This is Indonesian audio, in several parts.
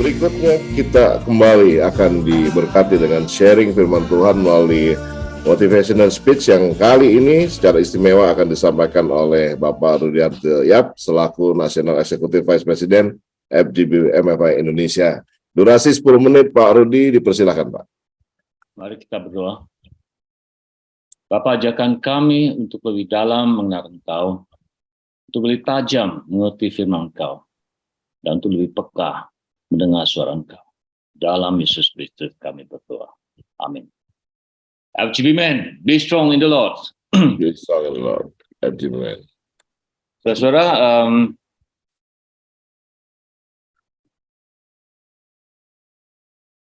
Berikutnya kita kembali akan diberkati dengan sharing firman Tuhan melalui motivational speech yang kali ini secara istimewa akan disampaikan oleh Bapak Rudiarto Yap selaku National Executive Vice President FGB MFI Indonesia. Durasi 10 menit, Pak Rudi, dipersilakan, Pak. Mari kita berdoa. Bapa, ajarkan kami untuk lebih dalam mengenal Engkau, untuk lebih tajam mengerti firman Engkau, dan untuk lebih peka mendengar suara Engkau. Dalam Yesus Kristus kami berdoa. Amin. FGB men, be strong in the Lord. Be strong in the Lord. FGB men. Saudara,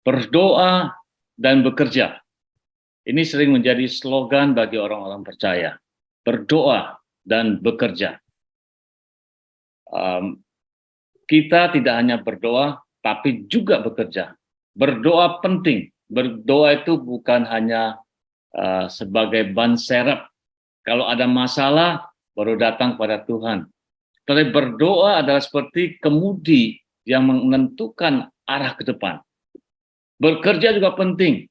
berdoa dan bekerja. Ini sering menjadi slogan bagi orang-orang percaya. Berdoa dan bekerja. Kita tidak hanya berdoa, tapi juga bekerja. Berdoa penting. Berdoa itu bukan hanya sebagai ban serep. Kalau ada masalah, baru datang pada Tuhan. Tapi berdoa adalah seperti kemudi yang menentukan arah ke depan. Bekerja juga penting,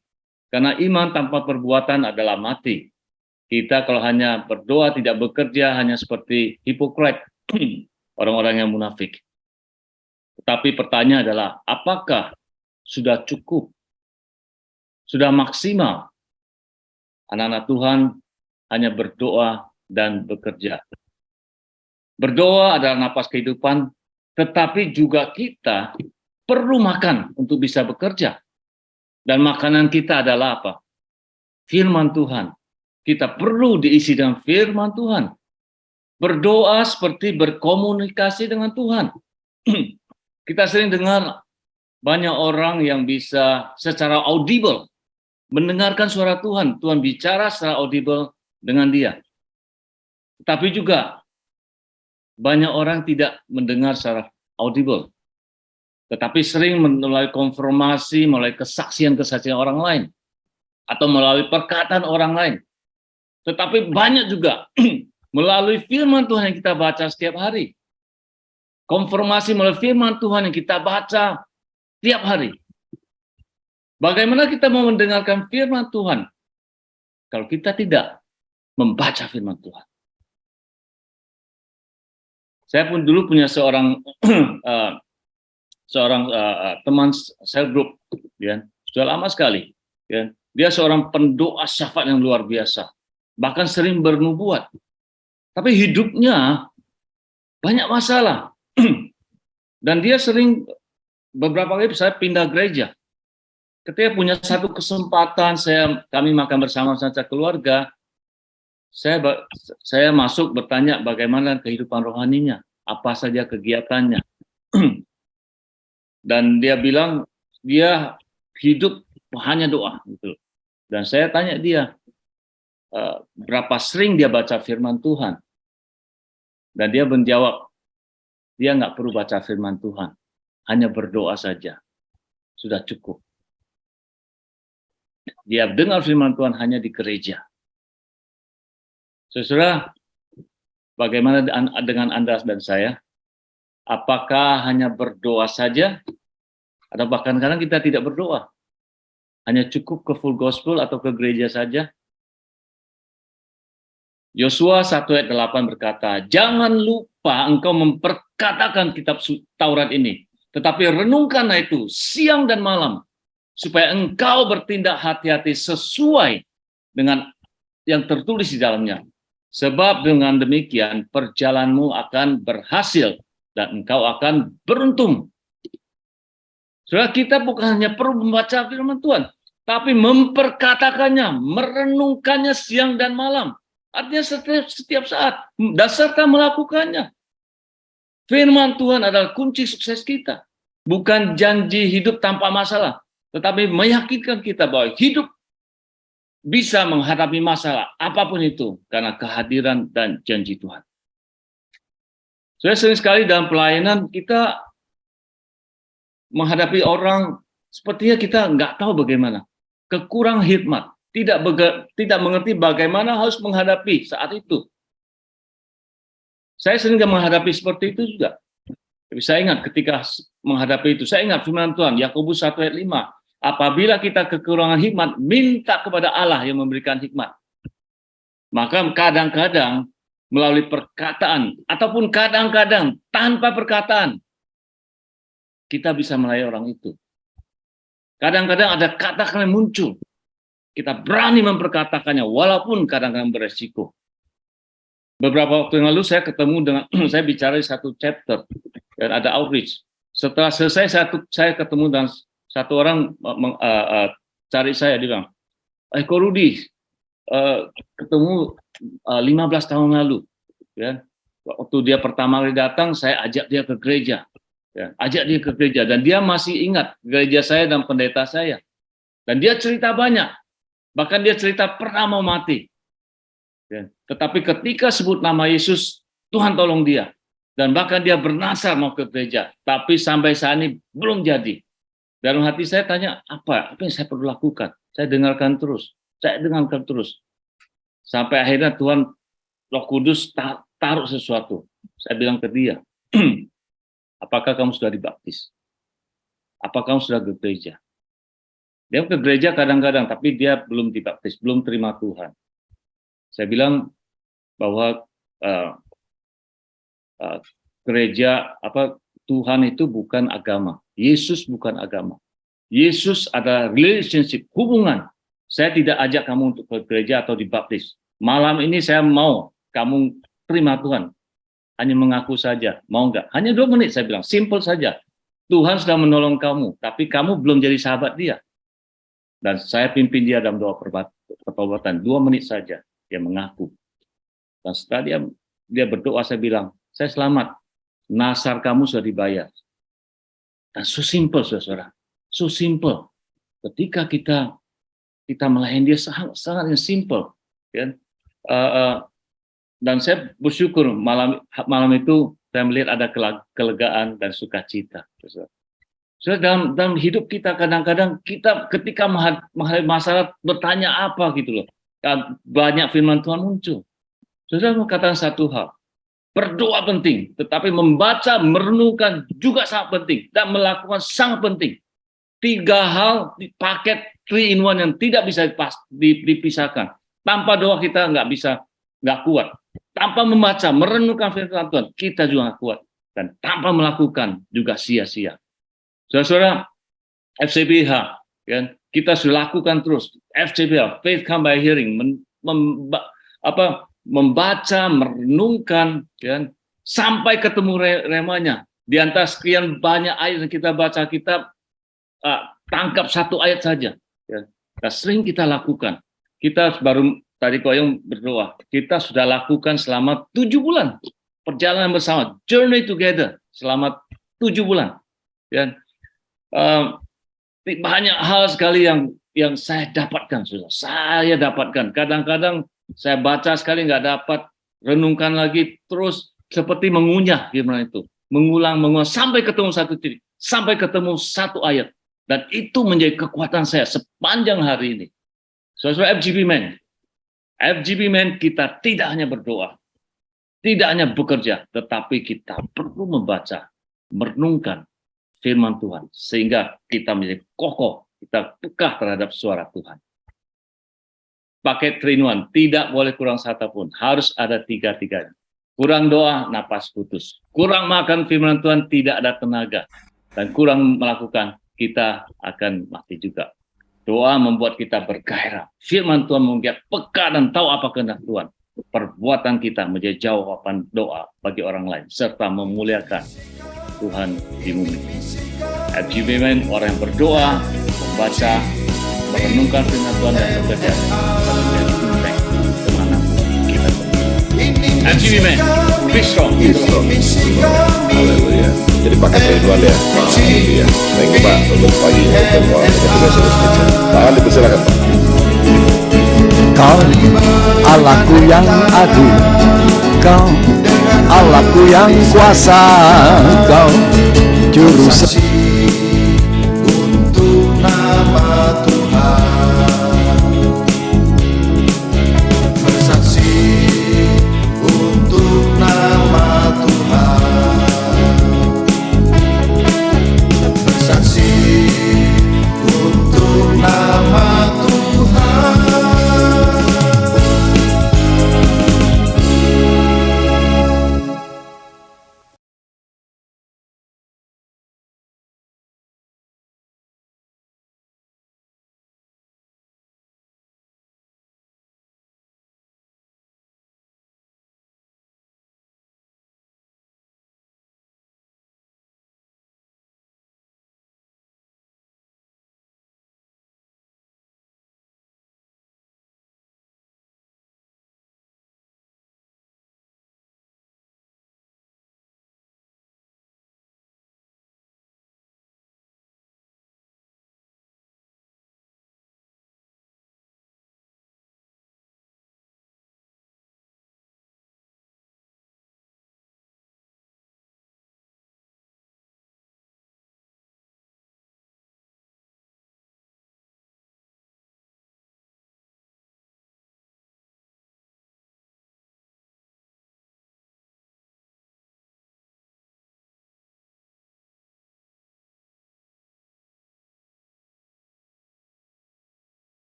karena iman tanpa perbuatan adalah mati. Kita kalau hanya berdoa tidak bekerja hanya seperti hipokrit, orang-orang yang munafik. Tetapi pertanyaan adalah, apakah sudah cukup, sudah maksimal anak-anak Tuhan hanya berdoa dan bekerja? Berdoa adalah napas kehidupan, tetapi juga kita perlu makan untuk bisa bekerja. Dan makanan kita adalah apa? Firman Tuhan. Kita perlu diisi dengan firman Tuhan. Berdoa seperti berkomunikasi dengan Tuhan. Kita sering dengar banyak orang yang bisa secara audible mendengarkan suara Tuhan. Tuhan bicara secara audible dengan dia. Tapi juga banyak orang tidak mendengar secara audible. Tetapi sering melalui konfirmasi, melalui kesaksian-kesaksian orang lain. Atau melalui perkataan orang lain. Tetapi banyak juga melalui firman Tuhan yang kita baca setiap hari. Konfirmasi melalui firman Tuhan yang kita baca tiap hari. Bagaimana kita mau mendengarkan firman Tuhan kalau kita tidak membaca firman Tuhan? Saya pun dulu punya seorang teman sel group, ya, sudah lama sekali. Ya. Dia seorang pendoa syafaat yang luar biasa, bahkan sering bernubuat. Tapi hidupnya banyak masalah. Dan dia sering beberapa kali saya pindah gereja. Ketika punya satu kesempatan kami makan bersama saja keluarga, saya masuk bertanya bagaimana kehidupan rohaninya, apa saja kegiatannya. Dan dia bilang dia hidup hanya doa gitu. Dan saya tanya dia berapa sering dia baca firman Tuhan. Dan dia menjawab, dia nggak perlu baca firman Tuhan, hanya berdoa saja, sudah cukup. Dia dengar firman Tuhan hanya di gereja. Saudara, bagaimana dengan Anda dan saya? Apakah hanya berdoa saja? Atau bahkan kadang kita tidak berdoa? Hanya cukup ke full gospel atau ke gereja saja? Yosua 1 ayat 8 berkata, jangan lupa engkau memperkatakan kitab Taurat ini, tetapi renungkanlah itu siang dan malam, supaya engkau bertindak hati-hati sesuai dengan yang tertulis di dalamnya. Sebab dengan demikian perjalananmu akan berhasil dan engkau akan beruntung. Saudara, kita bukan hanya perlu membaca firman Tuhan, tapi memperkatakannya, merenungkannya siang dan malam. Artinya setiap saat, dan serta melakukannya. Firman Tuhan adalah kunci sukses kita. Bukan janji hidup tanpa masalah, tetapi meyakinkan kita bahwa hidup bisa menghadapi masalah apapun itu karena kehadiran dan janji Tuhan. Saya sering sekali dalam pelayanan kita menghadapi orang sepertinya kita nggak tahu bagaimana, kekurang hikmat, tidak mengerti bagaimana harus menghadapi saat itu. Saya sering menghadapi seperti itu juga. Tapi saya ingat ketika menghadapi itu, saya ingat firman Tuhan, Yakobus 1 ayat 5, apabila kita kekurangan hikmat, minta kepada Allah yang memberikan hikmat. Maka kadang-kadang melalui perkataan, ataupun kadang-kadang tanpa perkataan, kita bisa melayani orang itu. Kadang-kadang ada kata-kata yang muncul, kita berani memperkatakannya, walaupun kadang-kadang beresiko. Beberapa waktu yang lalu saya ketemu dengan, saya bicara di satu chapter, dan ada outreach. Setelah selesai, saya ketemu dengan satu orang cari saya, dia bilang, Ko Rudi, ketemu 15 tahun lalu. Ya. Waktu dia pertama kali datang, saya ajak dia ke gereja. Ya, ajak dia ke gereja. Dan dia masih ingat gereja saya dan pendeta saya. Dan dia cerita banyak. Bahkan dia cerita pernah mau mati. Ya. Tetapi ketika sebut nama Yesus, Tuhan tolong dia. Dan bahkan dia bernasar mau ke gereja. Tapi sampai saat ini belum jadi. Dalam hati saya tanya, apa yang saya perlu lakukan? Saya dengarkan terus. Sampai akhirnya Tuhan Roh Kudus taruh sesuatu. Saya bilang ke dia, apakah kamu sudah dibaptis? Apakah kamu sudah ke gereja? Dia ke gereja kadang-kadang, tapi dia belum dibaptis, belum terima Tuhan. Saya bilang bahwa gereja, Tuhan itu bukan agama. Yesus bukan agama. Yesus adalah relationship, hubungan. Saya tidak ajak kamu untuk ke gereja atau dibaptis. Malam ini saya mau kamu terima Tuhan. Hanya mengaku saja. Mau nggak? Hanya 2 menit saya bilang. Simple saja. Tuhan sudah menolong kamu. Tapi kamu belum jadi sahabat dia. Dan saya pimpin dia dalam doa pertobatan. 2 menit saja. Dia mengaku. Dan setelah dia berdoa, saya bilang, saya selamat. Nasar kamu sudah dibayar. Dan so simple, saudara. So simple. Ketika kita melayani dia sangat simple. Ya. Dan saya bersyukur malam itu saya melihat ada kelegaan dan sukacita. So, dalam hidup kita kadang-kadang kita ketika menghadapi masalah bertanya apa gitu loh. Banyak firman Tuhan muncul. Saudara mau katakan satu hal. Berdoa penting, tetapi membaca, merenungkan juga sangat penting dan melakukan sangat penting. 3 hal di paket 3 in 1 yang tidak bisa dipisahkan. Tanpa doa kita nggak kuat. Tanpa membaca, merenungkan firman Tuhan, kita juga nggak kuat. Dan tanpa melakukan juga sia-sia. Saudara-saudara, FCBH, kan, kita sudah lakukan terus. FCBH, Faith Come by Hearing, membaca, merenungkan, kan, sampai ketemu remanya. Di antara sekian banyak ayat yang kita baca, kita tangkap 1 ayat saja. Ya. Nah, sering kita lakukan. Kita baru tadi Koyong berdoa. Kita sudah lakukan selama 7 bulan perjalanan bersama, journey together selama 7 bulan. Ya. Banyak hal sekali yang saya dapatkan, sudah. Saya dapatkan. Kadang-kadang saya baca sekali nggak dapat, renungkan lagi, terus seperti mengunyah firman itu, mengulang sampai ketemu 1 titik, sampai ketemu 1 ayat. Dan itu menjadi kekuatan saya sepanjang hari ini. Saudara FGB Men, kita tidak hanya berdoa, tidak hanya bekerja, tetapi kita perlu membaca, merenungkan firman Tuhan, sehingga kita menjadi kokoh, kita peka terhadap suara Tuhan. Paket 3 in 1, tidak boleh kurang satu pun, harus ada 3-3. Kurang doa, napas putus. Kurang makan firman Tuhan, tidak ada tenaga. Dan kurang melakukan, kita akan mati juga. Doa membuat kita bergairah. Firman Tuhan membuat peka dan tahu apa kehendak Tuhan. Perbuatan kita menjadi jawaban doa bagi orang lain, serta memuliakan Tuhan di bumi. FGB Men, orang yang berdoa, membaca, merenungkan firman Tuhan dan bekerja, menjadi impact kemanapun kita pergi. FGB Men, be strong. Haleluya. Jadi pakai perlindungan ya. Haleluya. Thank you Pak untuk pagi pertemuan Pak, dipersilakan Pak. Kau Allahku yang agung, Kau Allahku yang kuasa, Kau juru untuk nama Tuhan.